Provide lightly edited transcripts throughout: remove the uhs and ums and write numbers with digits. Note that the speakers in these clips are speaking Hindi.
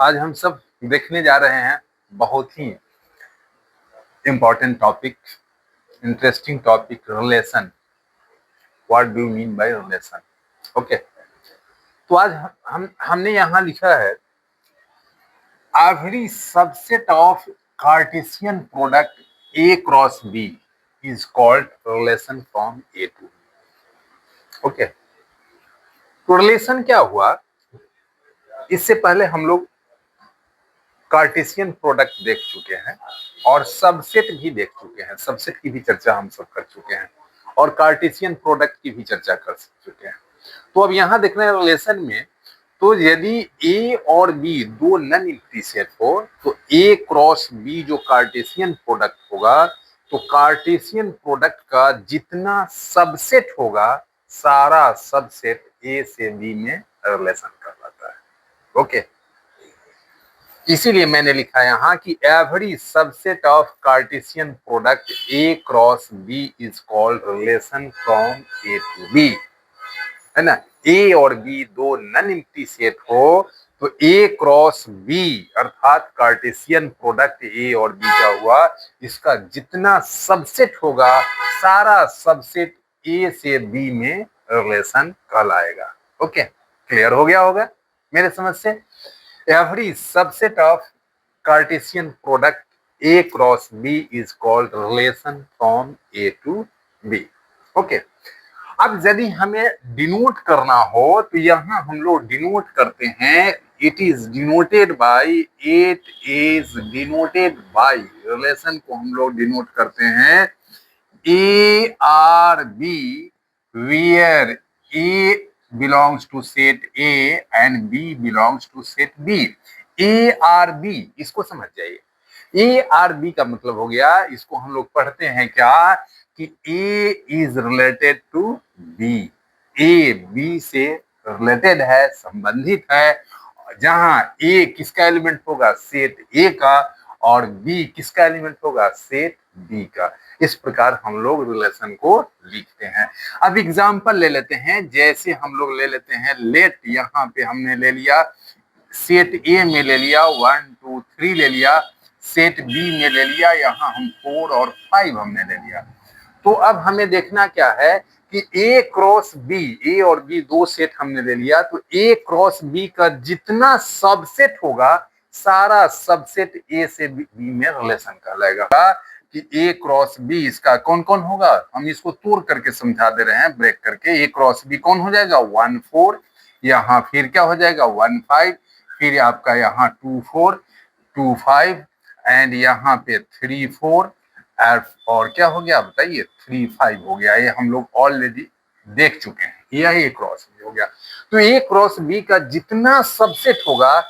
आज हम सब देखने जा रहे हैं बहुत ही important topic, interesting topic, relation. What do you mean by relation? Okay, तो आज हमने यहाँ लिखा है every subset of Cartesian product A cross B is called relation from A to B. Okay, तो रिलेशन क्या हुआ? इससे पहले हम लोग कार्टेशियन प्रोडक्ट देख चुके हैं और सबसेट भी देख चुके हैं। सबसेट की भी चर्चा हम सब कर चुके हैं और कार्टेशियन प्रोडक्ट की भी चर्चा कर चुके हैं। तो अब यहाँ देखना है रिलेशन में, तो यदि ए और बी दो नन एम्प्टी सेट हो तो ए क्रॉस बी जो कार्टेशियन प्रोडक्ट होगा, तो कार्टेशियन प्रोडक्ट का जितना सबसेट होगा सारा सबसेट ए से बी में रिलेशन कहलाता है। ओके, इसीलिए मैंने लिखा यहाँ कि every subset of Cartesian product A cross B is called relation from A to B, है ना। ए और बी दो नन एम्प्टी सेट हो तो ए क्रॉस बी अर्थात कार्टेशियन प्रोडक्ट ए और बी का हुआ, इसका जितना सबसेट होगा सारा सबसेट ए से बी में रिलेशन कहलाएगा। ओके, क्लियर हो गया होगा मेरे समझ से? Every subset of Cartesian product A cross B is called relation from A to B. Okay. अब यदि हमें डिनोट करना हो तो यहाँ हम लोग डिनोट करते हैं, it is denoted by, it is denoted by, relation को हम लोग डिनोट करते हैं A R B, where A belongs to set A and B belongs to set B. A R B, इसको समझ जाइए। A R B का मतलब हो गया, इसको हम लोग पढ़ते हैं क्या कि A is related to B, A B से रिलेटेड है, संबंधित है। जहां A किसका एलिमेंट होगा? सेट A का, और B किसका एलिमेंट होगा? सेट B का। इस प्रकार हम लोग रिलेशन को लिखते हैं। अब एग्जांपल ले लेते हैं, जैसे हम लोग ले लेते हैं लेट, यहाँ पे हमने ले लिया सेट ए में ले लिया 1 2 3 ले लिया, सेट बी में ले लिया यहाँ हम 4 और 5 हमने ले लिया। तो अब हमें देखना क्या है कि ए क्रॉस बी, ए और बी दो सेट हमने ले लिया, तो ए क्रॉस बी का जितना सबसेट होगा सारा सबसेट ए से बी में रिलेशन कहलाएगा। कि ए क्रॉस बी इसका कौन कौन होगा, हम इसको तोड़ करके समझा दे रहे हैं, ब्रेक करके। ए क्रॉस बी कौन हो जाएगा? 1 4, यहाँ फिर क्या हो जाएगा? 1 5, फिर आपका यहाँ 2 4 2 5 एंड यहाँ पे 3 4 और क्या हो गया बताइए? 3 5 हो गया। ये हम लोग ऑलरेडी देख चुके हैं, यह ए क्रॉस बी हो गया। तो ए क्रॉस बी का जितना सबसेट होगा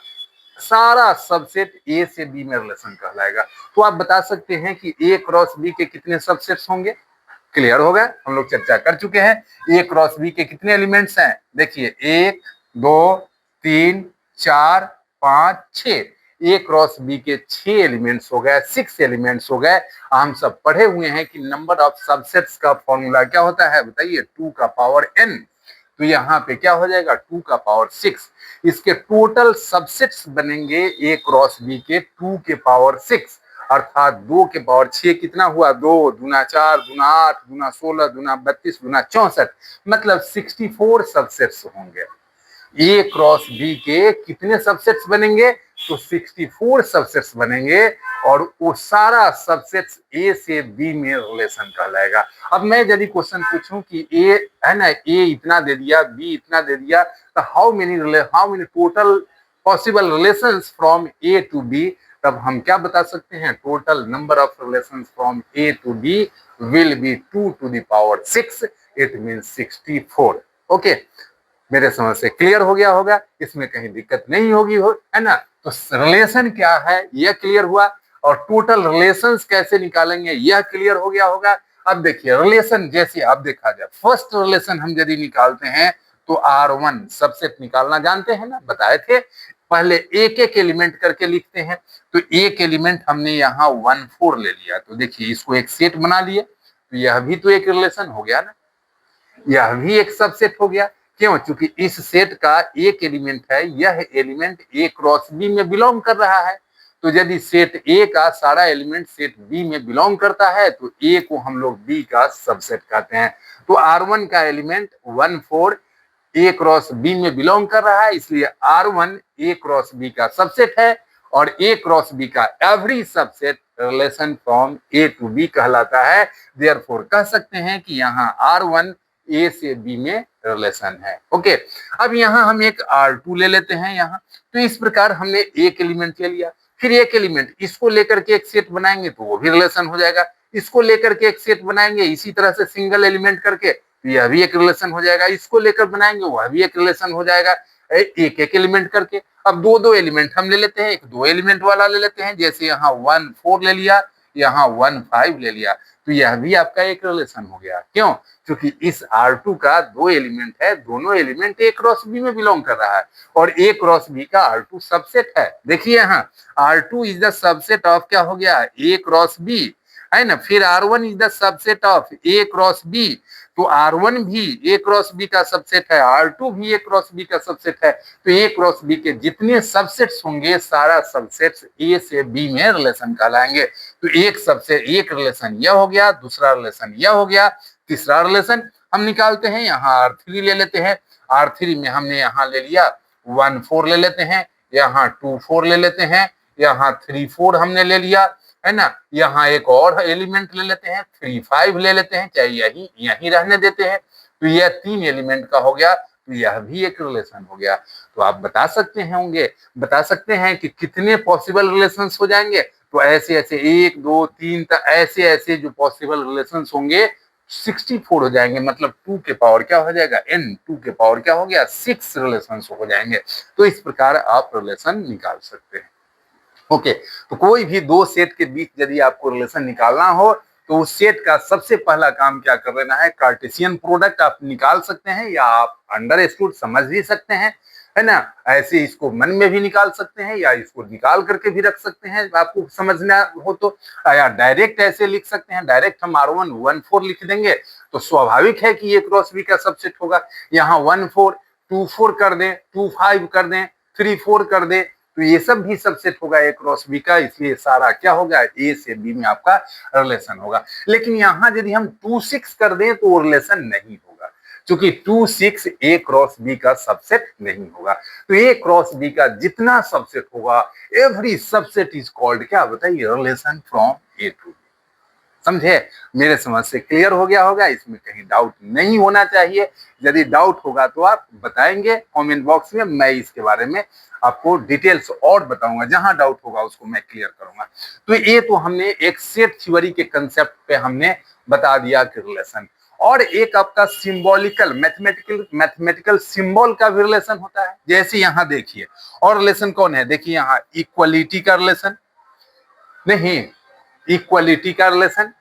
सारा सबसेट ए से बी में रिलेशन कहलाएगा। तो आप बता सकते हैं कि ए क्रॉस बी के कितने सबसेट्स होंगे? क्लियर हो गया, हम लोग चर्चा कर चुके हैं। ए क्रॉस बी के कितने एलिमेंट्स हैं? देखिए 1 2 3 4 5 6, ए क्रॉस बी के 6 एलिमेंट्स हो गए, 6 एलिमेंट्स हो गए। हम सब पढ़े हुए हैं कि नंबर ऑफ सबसेट्स का फॉर्मूला क्या होता है बताइए? 2 का पावर n। तो यहाँ पे क्या हो जाएगा? 2 का पावर 6। इसके टोटल सबसेट्स बनेंगे ए क्रॉस बी के 2 के पावर 6, अर्थात 2 के पावर 6 कितना हुआ? 2 दूना 4 दूना 8 दूना 16 दूना 32 दूना 64, मतलब 64 सबसेट्स होंगे। ए क्रॉस बी के कितने सबसेट्स बनेंगे? तो 64 सबसेट्स बनेंगे और वो सारा सबसेट्स ए से बी में रिलेशन कहलाएगा। अब मैं यदि क्वेश्चन पूछूं कि ए है ना, ए इतना दे दिया, बी इतना दे दिया, तो how many total possible relations from A to B, तब हम क्या बता सकते हैं? Total number of relations from A to B will be 2 to the power 6, it means 64। Okay, मेरे समझ से क्लियर हो गया होगा, इसमें कहीं दिक्कत नहीं होगी, है ना। तो रिलेशन क्या है यह क्लियर हुआ, और टोटल रिलेशंस कैसे निकालेंगे यह क्लियर हो गया होगा। अब देखिए रिलेशन जैसे आप देखा जाए, फर्स्ट रिलेशन हम यदि निकालते हैं तो R1 सबसेट निकालना जानते हैं ना, बताए थे। पहले एक एक एलिमेंट करके लिखते हैं, तो एक एलिमेंट हमने यहाँ 1 4 ले लिया, तो देखिए इसको एक सेट बना लिए, तो यह भी तो एक रिलेशन हो गया ना, यह भी एक सबसेट हो गया। क्यों? क्योंकि इस सेट का एक एलिमेंट है, यह एलिमेंट ए क्रॉस बी में बिलोंग कर रहा है। तो यदि सेट ए का सारा एलिमेंट सेट बी में बिलोंग करता है तो ए को हम लोग बी का सबसेट कहते हैं। तो R1 का एलिमेंट 1 4 ए क्रॉस बी में बिलोंग कर रहा है, इसलिए R1 ए क्रॉस बी का सबसेट है और ए क्रॉस बी का every subset relation from A to B कहलाता है। देयरफॉर कह सकते हैं कि यहाँ R1 ए से बी में रिलेशन है। ओके, अब यहाँ हम एक R2 ले लेते हैं यहाँ। तो इस प्रकार हमने एक एलिमेंट ले लिया, फिर एक एलिमेंट इसको लेकर के एक सेट बनाएंगे तो वो भी रिलेशन हो जाएगा, इसको लेकर के एक सेट बनाएंगे इसी तरह से सिंगल एलिमेंट करके तो यह भी एक रिलेशन हो जाएगा, इसको लेकर बनाएंगे वह भी एक रिलेशन हो जाएगा, एक एक एलिमेंट करके। अब दो दो एलिमेंट हम ले लेते हैं, एक दो एलिमेंट वाला ले लेते हैं, जैसे यहाँ 1 4 ले लिया, यहाँ 1 5 ले लिया, तो यह भी आपका एक रिलेशन हो गया। क्यों? क्योंकि इस R2 का दो एलिमेंट है, दोनों एलिमेंट ए क्रॉस बी में बिलोंग कर रहा है और ए क्रॉस बी का R2 सबसेट है। देखिए यहाँ R2 is the subset of क्या हो गया, ए क्रॉस बी, है ना। फिर R1 is the subset of A cross B, तो R1 भी ए क्रॉस बी का सबसेट है, R2 भी ए क्रॉस बी का सबसेट है। तो ए क्रॉस बी के जितने सबसेट्स होंगे सारा सबसेट्स ए से बी में रिलेशन कहलाएंगे। तो एक सबसेट एक रिलेशन यह हो गया, दूसरा रिलेशन यह हो गया, तीसरा रिलेशन हम निकालते हैं। यहाँ R3 ले लेते हैं, R3 में हमने यहाँ ले लिया 1 4 ले लेते हैं, यहाँ 2 4 ले लेते हैं, यहाँ 3 4 हमने ले लिया, है ना। यहाँ एक और एलिमेंट ले लेते हैं 3 5 ले लेते हैं, चाहे यही रहने देते हैं। तो यह 3 एलिमेंट का हो गया, तो यह भी एक रिलेशन हो गया। तो आप बता सकते हैं कि कितने पॉसिबल रिलेशंस हो जाएंगे। तो ऐसे ऐसे 1 2 3 तक ऐसे ऐसे जो पॉसिबल रिलेशंस होंगे 64 हो जाएंगे, मतलब 2 के पावर क्या हो जाएगा n, 2 के पावर क्या हो गया 6 रिलेशंस हो जाएंगे। तो इस प्रकार आप रिलेशन निकाल सकते हैं। ओके, तो कोई भी दो सेट के बीच यदि आपको रिलेशन निकालना हो तो उस सेट का सबसे पहला काम क्या कर लेना है, कार्टेशियन प्रोडक्ट आप निकाल सकते हैं या आप अंडरस्टूड समझ भी सकते हैं, है ना। ऐसे इसको मन में भी निकाल सकते हैं या इसको निकाल करके भी रख सकते हैं आपको समझना हो तो, या डायरेक्ट ऐसे लिख सकते हैं। डायरेक्ट हम R1 1 4 लिख देंगे तो स्वाभाविक है कि ये क्रॉस बी का सबसेट होगा। यहाँ 1 4 2 4 कर दें, 2 5 कर दें, 3 4 कर दें, तो ये सब भी सबसेट होगा ए क्रॉस बी का, इसलिए सारा क्या होगा ए से बी में आपका रिलेशन होगा। लेकिन यहाँ यदि हम 2 6 कर दें तो रिलेशन नहीं होगा, क्योंकि 2 6 ए क्रॉस बी का सबसेट नहीं होगा। तो ए क्रॉस बी का जितना सबसेट होगा एवरी सबसेट इज कॉल्ड क्या बताइए, relation from A to B. समझे? मेरे समझ से क्लियर हो गया होगा, इसमें कहीं डाउट नहीं होना चाहिए। यदि डाउट होगा तो आप बताएंगे कमेंट बॉक्स में, मैं इसके बारे में आपको डिटेल्स और बताऊंगा, जहां डाउट होगा उसको मैं क्लियर करूंगा। तो ये तो हमने एक सेट थ्योरी के कंसेप्ट पे हमने बता दिया कि रिलेशन, और एक आपका सिंबॉलिकल मैथमेटिकल सिंबल का भी रिलेशन होता है। जैसे यहाँ देखिए, और रिलेशन कौन है, देखिए यहाँ इक्वलिटी का रिलेशन, नहीं इक्वलिटी का रिलेशन,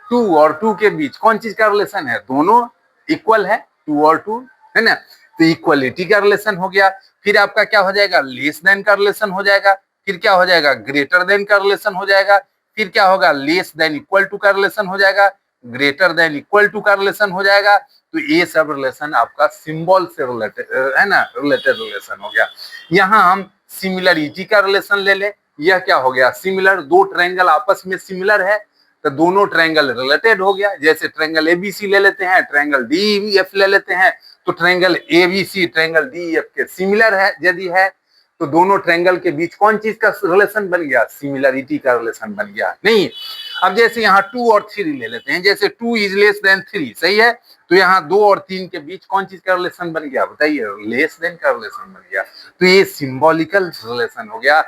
2 और 2 के बीच कौन चीज का रिलेशन है, दोनों इक्वल है 2 और 2, है ना। तो इक्वलिटी का रिलेशन हो गया। फिर आपका क्या हो जाएगा, लेस देन का रिलेशन हो जाएगा। फिर क्या हो जाएगा, ग्रेटर देन का रिलेशन हो जाएगा। फिर क्या होगा, लेस देन इक्वल टू का रिलेशन हो जाएगा, ग्रेटर देन इक्वल टू का रिलेशन हो जाएगा। तो ये सब रिलेशन आपका सिंबल से रिलेटेड है ना, रिलेटेड रिलेशन हो गया। यहाँ हम सिमिलरिटी का रिलेशन ले लें, यह क्या हो गया, सिमिलर, दो ट्रायंगल आपस में सिमिलर है तो दोनों ट्रायंगल रिलेटेड हो गया। जैसे ट्रायंगल एबीसी ले लेते हैं, ट्रायंगल डीईएफ ले लेते हैं, तो ट्रायंगल एबीसी ट्रायंगल डीईएफ के सिमिलर है यदि है तो दोनों ट्रायंगल के बीच कौन चीज का रिलेशन बन गया, सिमिलरिटी का रिलेशन बन गया। नहीं, अब जैसे यहाँ 2 और 3 ले लेते हैं, जैसे 2 इज लेस देन 3, सही है, तो यहाँ 2 और 3 के बीच कौन चीज का रिलेशन बन गया बताइए, लेस देन का रिलेशन बन गया। तो ये सिंबॉलिकल रिलेशन हो गया,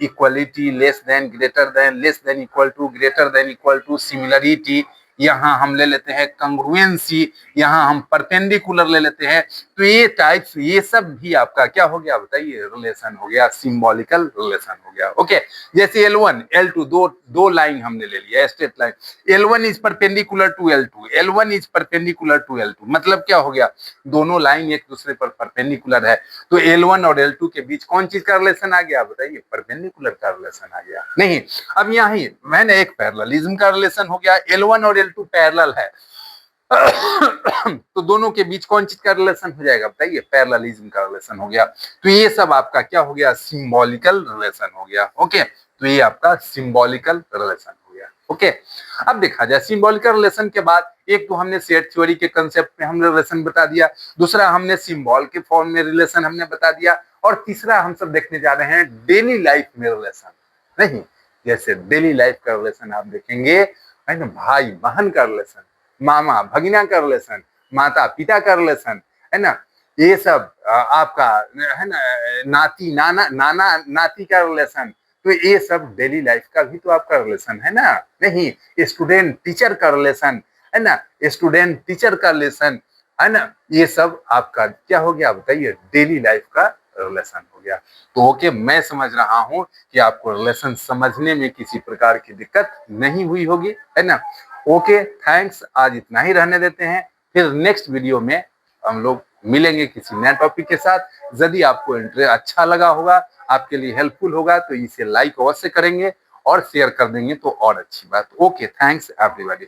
equality, less than, greater than, less than equal to, greater than equal to, similarity. यहाँ हम ले लेते हैं कंग्रुएंसी, यहाँ हम परपेंडिकुलर ले लेते हैं। तो ये टाइप्स, ये सब भी आपका क्या हो गया बताइए, रिलेशन हो गया, सिंबॉलिकल रिलेशन हो गया। ओके, जैसे L1 L2 दो लाइन हमने ले लिया, straight line, L1 is perpendicular to L2, L1 is perpendicular to L2, मतलब क्या हो गया, दोनों लाइन एक दूसरे पर परपेंडिकुलर है। तो L1 और L2 के बीच कौन चीज का रिलेशन आ गया बताइए, परपेंडिकुलर का रिलेशन आ गया। नहीं, अब यहाँ ही मैंने एक पैरेललिज्म का रिलेशन हो गया, L1 और L2 पैरेलल है, तो दोनों के बीच कौन चीज का रिलेशन हो जाएगा बताइए, पैरेललिज्म का रिलेशन हो गया। तो ये सब आपका क्या हो गया, सिंबॉलिकल रिलेशन हो गया। ओके, तो ये आपका सिंबॉलिकल रिलेशन हो गया। ओके, अब देखा जाए सिंबॉलिकल रिलेशन के बाद एक तो हमने सेट थ्योरी के कंसेप्ट में हमने रिलेशन बता दिया, दूसरा हमने सिंबल के फॉर्म में रिलेशन हमने बता दिया, और तीसरा हम सब देखने जा रहे हैं डेली लाइफ में रिलेशन। नहीं, जैसे डेली लाइफ का रिलेशन आप देखेंगे है ना, भाई बहन का रिलेशन, मामा भगिना का रिलेशन, माता पिता का रिलेशन, है ना, ये सब आपका है ना, नाती नाना नाना नाती का रिलेशन। तो ये सब डेली लाइफ का भी तो आपका रिलेशन है ना। नहीं, स्टूडेंट टीचर का रिलेशन, है ना, स्टूडेंट टीचर का रिलेशन, है ना, ये सब आपका क्या हो गया बताइए, डेली लाइफ का रिलेशन हो गया। तो ओके, मैं समझ रहा हूं कि आपको रिलेशन समझने में किसी प्रकार की दिक्कत नहीं हुई होगी, है ना। ओके, थैंक्स, आज इतना ही रहने देते हैं, फिर नेक्स्ट वीडियो में हम लोग मिलेंगे किसी नए टॉपिक के साथ। यदि आपको इंटरेस्ट अच्छा लगा होगा, आपके लिए हेल्पफुल होगा, तो इसे लाइक अवश्य करेंगे और शेयर कर देंगे तो और अच्छी बात। Okay, thanks everybody.